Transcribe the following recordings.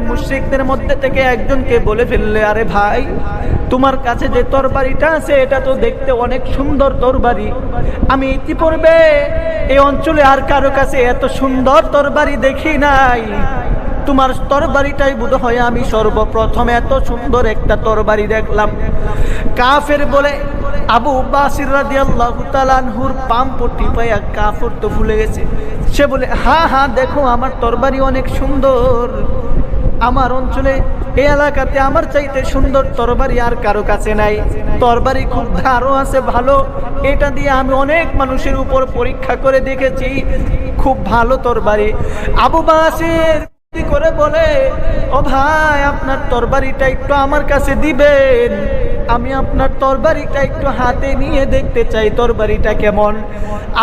মুশরিকদের মধ্যে থেকে একজনকে বলে ফেললে, আরে ভাই, তোমার কাছে যে তরবারিটা আছে এটা তো দেখতে অনেক সুন্দর তরবারি। আমি ইতিপূর্বে এই অঞ্চলে আর কারো কাছে এত সুন্দর তরবারি দেখি নাই। তোমার তরবারিটাই বোধ হয় আমি সর্বপ্রথম এত সুন্দর একটা তরবারি দেখলাম। কাফের বলে আবু বাসির রাদিয়াল্লাহু তাআলা আনহুর পামপট্টি পায়া কাফর তো ভুলে গেছে। সে বলে, হ্যাঁ হ্যাঁ, দেখো আমার তরবারি অনেক সুন্দর। আমার অঞ্চলে এই এলাকাতে আমার চাইতে সুন্দর তরবারি আর কারো কাছে নাই। তরবারি খুব ধারও আছে ভালো, এটা দিয়ে আমি অনেক মানুষের উপর পরীক্ষা করে দেখেছি, খুব ভালো তরবারি। আবু বাসির করে বলে, ও ভাই, আপনার তরবারিটা একটু আমার কাছে দিবেন, আমি আপনার তরবারিটা একটু হাতে নিয়ে দেখতে চাই তরবারিটা কেমন।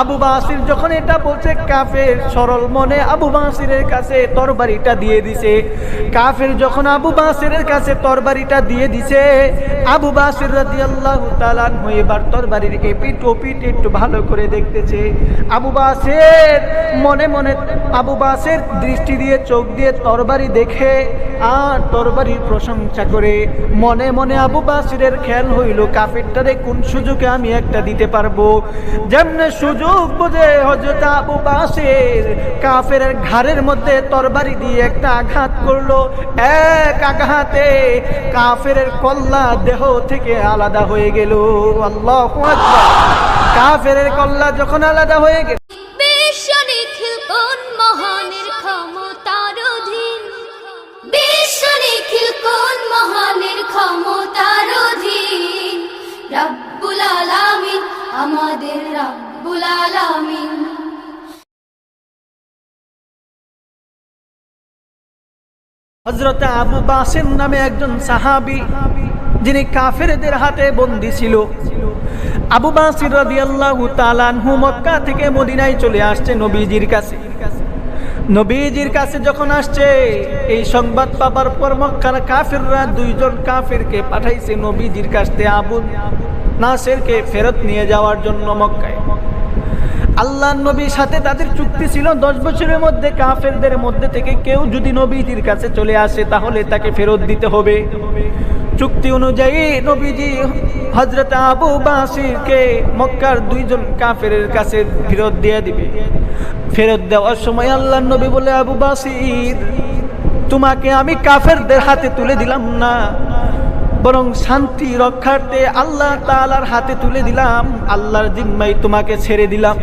আবু বাসির যখন এটা বলছে, কাফের সরল মনে আবু বাসিরের কাছে তরবারিটা দিয়ে দিছে। কাফের যখন আবু বাসিরের কাছে তরবারিটা দিয়ে দিছে, আবু বাসির রাদিয়াল্লাহু তাআলা আনহু এবার তরবারির এপিঠ ওপিঠ একটু ভালো করে দেখতেছে। আবু বাসির মনে মনে, আবু বাসির দৃষ্টি দিয়ে চোখ দিয়ে তরবারি দেখে আর তরবারির প্রশংসা করে মনে মনে আবু বাসিরের খেয়াল হইল, কাফেরটারে কোন সুযোগে আমি একটা দিতে পারবো। যেমনে সুযোগ বুঝে হযরত আবু বাসির কাফের ঘাড়ের মধ্যে তরবারি দিয়ে একটা আঘাত করলো। এক আঘাতে কাফের কল্লা দেহ থেকে আলাদা হয়ে গেল। আল্লাহু আকবার। কাফের কল্লা যখন আলাদা হয়ে গেল, রব্বুল আলামিন, আমাদের রব্বুল আলামিন। হযরত আবু বাসির নামে একজন সাহাবী, যিনি কাফেরদের হাতে বন্দী ছিল। আবু বাসির রাদিয়াল্লাহু তাআলা আনহু মক্কা থেকে মদিনায় চলে আসছে নবীজির কাছে। নবীজির কাছে যখন আসছে, এই সংবাদ পাবার পর মক্কার কাফেররা দুইজন কাফেরকে পাঠাইছে নবীজির কাছে আবু নাসেরকে ফেরত নিয়ে যাওয়ার জন্য মক্কায়। আল্লাহর নবীর সাথে তাদের চুক্তি ছিল 10 বছরের মধ্যে কাফেরদের মধ্যে থেকে কেউ যদি নবীজির কাছে চলে আসে তাহলে তাকে ফেরত দিতে হবে। চুক্তি অনুযায়ী নবীজি হযরত আবু বাসিরকে মক্কার দুইজন কাফেরের কাছে ফেরত দিয়ে দিবে। ফেরত দেওয়ার সময় আল্লাহর নবী বলে, আবু বাসির, তোমাকে আমি কাফেরদের হাতে তুলে দিলাম না, বরং শান্তি রক্ষার্থে আল্লাহ তাআলার হাতে তুলে দিলাম, আল্লাহর জিম্মায় তোমাকে ছেড়ে দিলাম।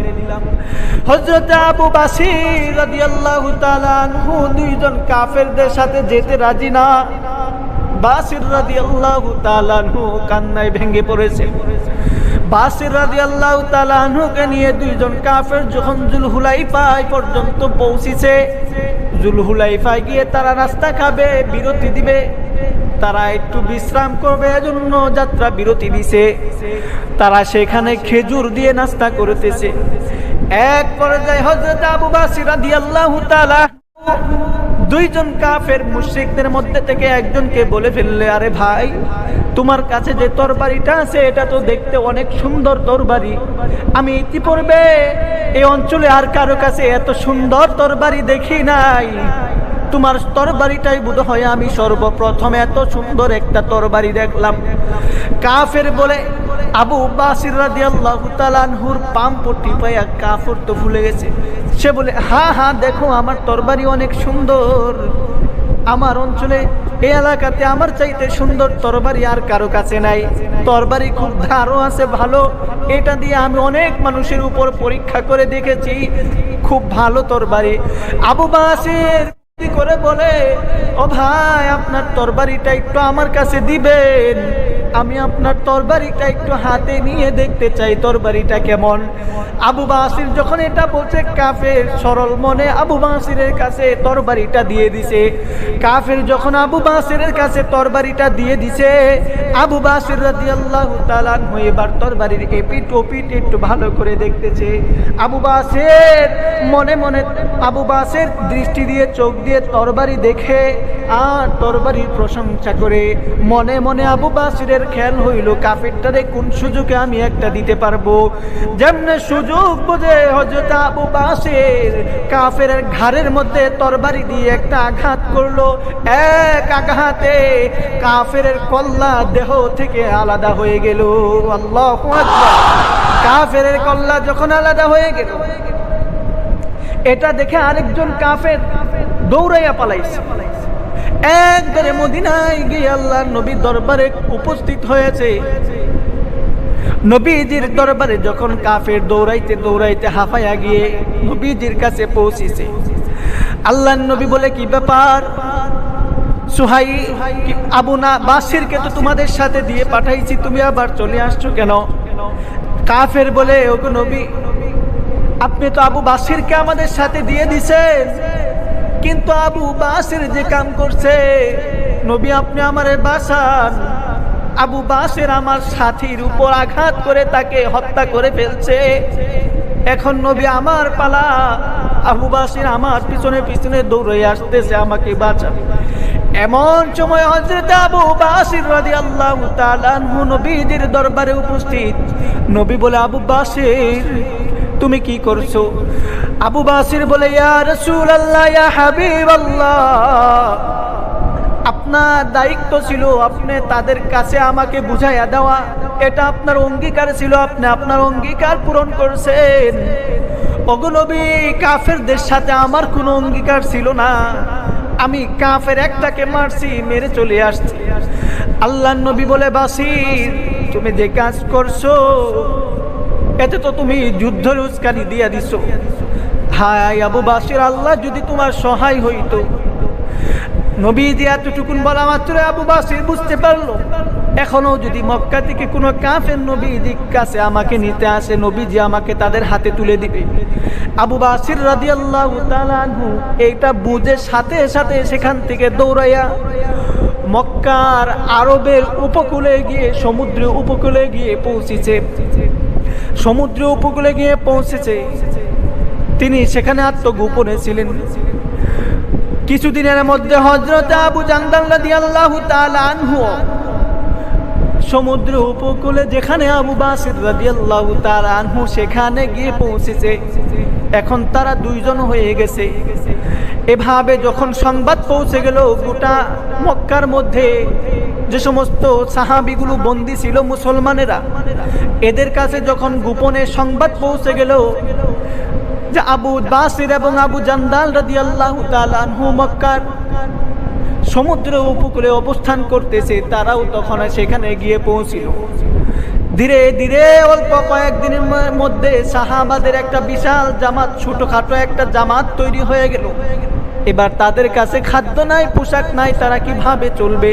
হযরত আবু বাসির রাদিয়াল্লাহু তাআলা আনহু দুইজন কাফেরদের সাথে যেতে রাজি না। বাসির রাদিয়াল্লাহু তাআলা আনহু কান্নায় ভেঙে পড়েছে। বাসির রাদিয়াল্লাহু তাআলা আনহুকে নিয়ে দুইজন কাফের যখন জুলহুলাইফা পর্যন্ত পৌঁছেছে, জুলহুলাইফায় গিয়ে তারা নাস্তা খাবে, বিরতি দিবে, তারা একটু বিশ্রাম করবে, এজন্য যাত্রা বিরতি দিছে। তারা সেখানে খেজুর দিয়ে নাস্তা করতেছে। এক পর্যায়ে হযরত আবু বাসির রাদিয়াল্লাহু তাআলা দুইজন কাফের মুশরিকদের মধ্যে থেকে একজনকে বলে ফেললে, আরে ভাই, তোমার কাছে যে তরবারিটা আছে এটা তো দেখতে অনেক সুন্দর তরবারি। আমি ইতিপূর্বে এই অঞ্চলে আর কারো কাছে এত সুন্দর তরবারি দেখি নাই। তোমার তরবারিটাই বোধ হয় আমি সর্বপ্রথম এত সুন্দর একটা তরবারি দেখলাম। কাফের বলে আবু বাসির রাদিয়াল্লাহু তাআলা আনহুর পামপট্টি পায়া কাফর তো ভুলে গেছে। সে বলে, হ্যাঁ হ্যাঁ, দেখো আমার তরবারি অনেক সুন্দর। আমার অঞ্চলে এই এলাকাতে আমার চাইতে সুন্দর তরবারি আর কারো কাছে নাই। তরবারি খুব ধারও আছে ভালো, এটা দিয়ে আমি অনেক মানুষের উপর পরীক্ষা করে দেখেছি, খুব ভালো তরবারি। আবু বাসির করে বলে, ও ভাই, আপনার তরবারিটা একটু আমার কাছে দিবেন, আমি আপনার তরবারিটা একটু হাতে নিয়ে দেখতে চাই তরবারিটা কেমন। আবু বাসির যখন এটা বলছে, কাফের সরল মনে আবু বাসিরের কাছে তরবারিটা দিয়ে দিছে। কাফের যখন আবু বাসিরের কাছে তরবারিটা দিয়ে দিছে, আবু বাসির রাদিয়াল্লাহু তাআলা আনহু এবার তরবারির এপিঠ ওপিঠ একটু ভালো করে দেখতেছে। আবু বাসির মনে মনে, আবু বাসির দৃষ্টি দিয়ে চোখ দিয়ে তরবারি দেখে আর তরবারির প্রশংসা করে মনে মনে আবু বাসিরের খেয়াল হইল কাফেরটারে কোন সুযোগে আমি একটা দিতে পারবো। যেমনে সুযোগ বুঝে হযরত আবু বাসির কাফেরের ঘাড়ের মধ্যে তরবারি দিয়ে একটা আঘাত করলো। এক আঘাতে কাফেরের কল্লা দেহ থেকে আলাদা হয়ে গেল। আল্লাহু আকবার। কাফেরের কল্লা যখন আলাদা হয়ে গেল, এটা দেখে আরেকজন কাফের দৌড়াইয়া পালাইছে। একবারে মদিনায় গিয়ে আল্লাহর নবীর দরবারে উপস্থিত হয়েছে। নবীজির দরবারে যখন কাফের দৌড়াইতে দৌড়াইতে হাঁপাইয়া গিয়ে নবীজির কাছে পৌঁছেছে, আল্লাহর নবী বলে, কি ব্যাপার সুহাই, আবু বাসিরকে তো তোমাদের সাথে দিয়ে পাঠাইছি, তুমি আবার চলে আসছো কেন? কাফের বলে, ওগো নবী, আপনি তো আবু বাসিরকে আমাদের সাথে দিয়ে দিছেন, কিন্তু আবু বাসির যে কাম করছে, নবী আপনি আমারে বাঁচান। আবু বাসির আমার সাথীর উপর আঘাত করে তাকে হত্যা করে ফেলছে। এখন নবী আমার পালা, আবু বাসির আমার পিছনে পিছনে দৌড়ে আসতেছে, আমাকে বাঁচান। এমন সময় হযরত আবু বাসির রাদিয়াল্লাহু তাআলা আনহু নবীজির দরবারে উপস্থিত। নবী বলে, আবু বাসির তুমি কি করছো? আবু বাসির বলে, ইয়া রাসূলুল্লাহ, ইয়া হাবিবাল্লাহ, আপনার দায়িত্ব ছিল আপনি তাদের কাছে আমাকে বুঝাইয়া দেওয়া, এটা আপনার অঙ্গীকার ছিল, আপনি আপনার অঙ্গীকার পূরণ করছেন। ওগো নবী, কাফেরদের সাথে আমার কোনো অঙ্গীকার ছিল না, আমি কাফের একটাকে মারছি, মেরে চলে আসছি। আল্লাহর নবী বলে, বাসির তুমি যে কাজ করছো এতে তো তুমি যুদ্ধের উস্কানি দিয়া দিছো। হায় আবু বাসির, আল্লাহ যদি তোমার সহায় হইতো। নবীজি এতটুকুন বলা মাত্র আবু বাসির বুঝতে পারলো, এখনো যদি মক্কা থেকে কোনো কাফের নবীজির কাছে আমাকে নিতে আসে, নবীজি আমাকে তাদের হাতে তুলে দিবে। আবু বাসির রাদিয়াল্লাহু তাআলা আনহু এইটা বুঝে সাথে সাথে সেখান থেকে দৌড়াইয়া মক্কার আরবের উপকূলে গিয়ে সমুদ্র উপকূলে গিয়ে পৌঁছেছে। সমুদ্র উপকূলে গিয়ে পৌঁছেছে, তিনি সেখানে আত্মগোপনে ছিলেন। কিছুদিনের মধ্যে হযরত আবু জান্দাল রাদিয়াল্লাহু তাআলা আনহু সমুদ্র উপকূলে, যেখানে আবু বাসির রাদিয়াল্লাহু তাআলা আনহু সেখানে গিয়ে পৌঁছেছে। এখন তারা দুইজন হয়ে গেছে। এভাবে যখন সংবাদ পৌঁছে গেল গোটা মক্কার মধ্যে, যে সমস্ত সাহাবীগুলো বন্দী ছিল মুসলমানেরা, এদের কাছে যখন গোপনে সংবাদ পৌঁছে গেল যে আবু বাসির এবং আবু জান্দাল রাদিয়াল্লাহু তাআলা আনহু মক্কার সমুদ্র উপকূলে অবস্থান করতেছে, তারাও তখন সেখানে গিয়ে পৌঁছিল। ধীরে ধীরে অল্প কয়েকদিনের মধ্যে সাহাবাদের একটা বিশাল জামাত, ছোটখাটো একটা জামাত তৈরি হয়ে গেল। এবার তাদের কাছে খাদ্য নাই, পোশাক নাই, তারা কিভাবে চলবে?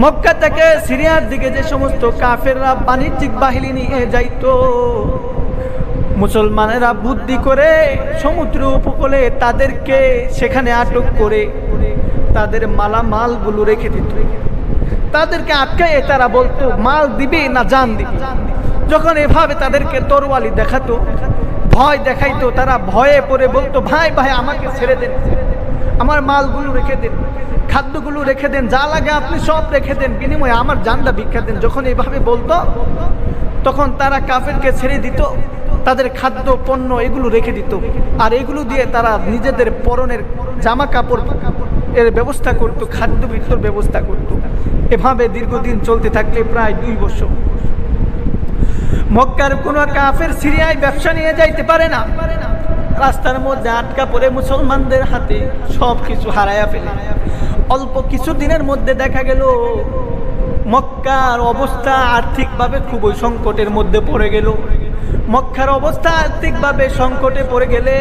মক্কা থেকে সিরিয়ার দিকে যে সমস্ত কাফেররা বাণিজ্যিক বাহিনী নিয়ে যাইতো, মুসলমানেরা বুদ্ধি করে সমুদ্র উপকূলে তাদেরকে সেখানে আটক করে তাদের মালামালগুলো রেখে দিত। তাদেরকে আটকায় তারা বলতো মাল দিবে না জান দিবে। যখন এভাবে তাদেরকে তরোয়ালি দেখাতো, ভয় দেখাইতো, তারা ভয়ে পড়ে বলতো, ভাই ভাই আমাকে ছেড়ে দেন, আমার মালগুলো রেখে দেন, খাদ্যগুলো রেখে দেন, যা লাগে আপনি সব রেখে দেন, বিনিময়ে আমার জানটা ভিক্ষা দেন। যখন এভাবে বলতো তখন তারা কাফেরকে ছেড়ে দিত, তাদের খাদ্য পণ্য এগুলো রেখে দিত, আর এগুলো দিয়ে তারা নিজেদের পরনের জামা কাপড় এর ব্যবস্থা করত, খাদ্য বিত্তর ব্যবস্থা করত। এভাবে দীর্ঘদিন চলতে থাকলে প্রায় 2 বছর। মক্কার কোনো কাফের সিরিয়ায় ব্যবসা নিয়ে যাইতে পারে না, রাস্তার মধ্যে আটকা পড়ে মুসলমানদের হাতে সব কিছু হারায়া ফেলে। অল্প কিছু দিনের মধ্যে দেখা গেল মক্কার অবস্থা আর্থিকভাবে খুবই সংকটের মধ্যে পড়ে গেল। মক্কার অবস্থা আর্থিকভাবে সংকটে পড়ে গেলে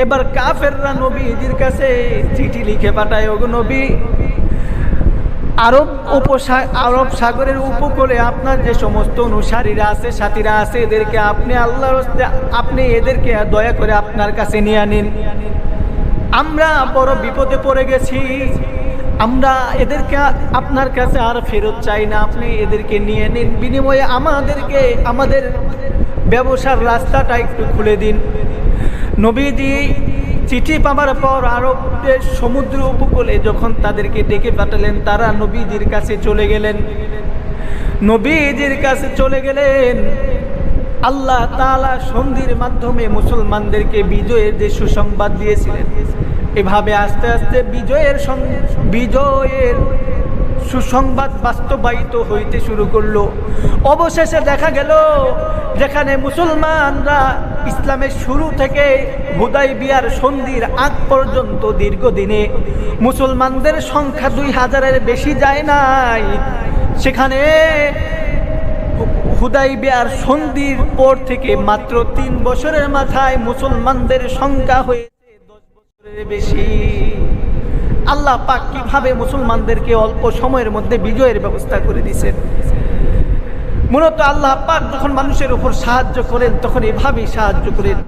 এবার কাফেররা নবীজির কাছে চিঠি লিখে পাঠায়, ওগো নবী, আরব সাগরের উপকূলে আপনার যে সমস্ত অনুসারীরা আছে, সাথীরা আছে, এদেরকে আপনি আল্লাহর রাস্তে আপনি এদেরকে দয়া করে আপনার কাছে নিয়ে নিন। আমরা বড় বিপদে পড়ে গেছি, আমরা এদেরকে আপনার কাছে আর ফেরত চাই না, আপনি এদেরকে নিয়ে নিন, বিনিময়ে আমাদেরকে আমাদের ব্যবসার রাস্তাটা একটু খুলে দিন। নবীজি চিঠি পাওয়ার পর আরবদের সমুদ্র উপকূলে যখন তাদেরকে ডেকে পাঠালেন, তারা নবীজির কাছে চলে গেলেন। নবীজির কাছে চলে গেলেন, আল্লাহ তাআলা সন্ধির মাধ্যমে মুসলমানদেরকে বিজয়ের যে সুসংবাদ দিয়েছিলেন, এভাবে আস্তে আস্তে বিজয়ের সুসংবাদ বাস্তবায়িত হইতে শুরু করলো। অবশেষে দেখা গেল, যেখানে মুসলমানরা ইসলামের শুরু থেকে হুদাইবিয়ার সন্ধির আগ পর্যন্ত দীর্ঘদিনে মুসলমানদের সংখ্যা 2000-এর বেশি যায় নাই, সেখানে হুদাইবিয়ার সন্ধির পর থেকে মাত্র 3 বছরের মাথায় মুসলমানদের সংখ্যা হয়েছে 10 বছরের বেশি। আল্লাহ পাক কিভাবে মুসলমানদেরকে অল্প সময়ের মধ্যে বিজয়ের ব্যবস্থা করে দিয়েছেন। মূলত আল্লাহ পাক যখন মানুষের উপর সাহায্য করেন তখন এভাবেই সাহায্য করেন।